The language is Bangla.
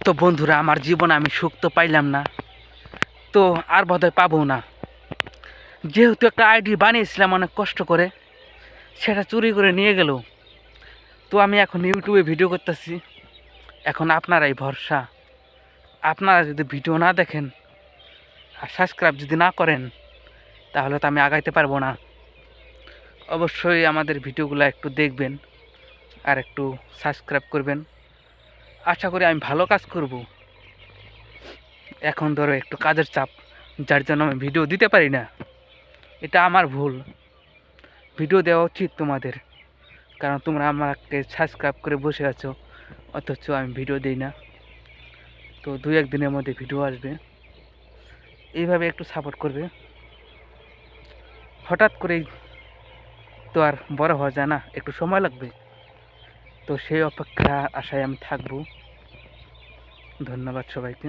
তো বন্ধুরা, আমার জীবনে আমি সুখ তো পাইলাম না, তো আর বোধহয় পাবো না। যেহেতু একটা আইডি বানিয়েছিলাম অনেক কষ্ট করে, সেটা চুরি করে নিয়ে গেল। তো আমি এখন ইউটিউবে ভিডিও করতেছি। এখন আপনারাই ভরসা। আপনারা যদি ভিডিও না দেখেন আর সাবস্ক্রাইব যদি না করেন, তাহলে তো আমি আগাইতে পারবো না। অবশ্যই আমাদের ভিডিওগুলো একটু দেখবেন আর একটু সাবস্ক্রাইব করবেন। আশা করি আমি ভালো কাজ করব। এখন ধরো একটু কাজের চাপ, যার জন্য আমি ভিডিও দিতে পারি না। এটা আমার ভুল। ভিডিও দেওয়া উচিত তোমাদের, কারণ তোমরা আমাকে সাবস্ক্রাইব করে বসে আছো, অথচ আমি ভিডিও দিই না। তো 2-1 দিনের মধ্যে ভিডিও আসবে, এইভাবে একটু সাপোর্ট করবে। হঠাৎ করেই তো আর বড় হওয়া যায় না, একটু সময় লাগবে। তো সেই অপেক্ষা আশায় আমি থাকবো। ধন্যবাদ সবাইকে।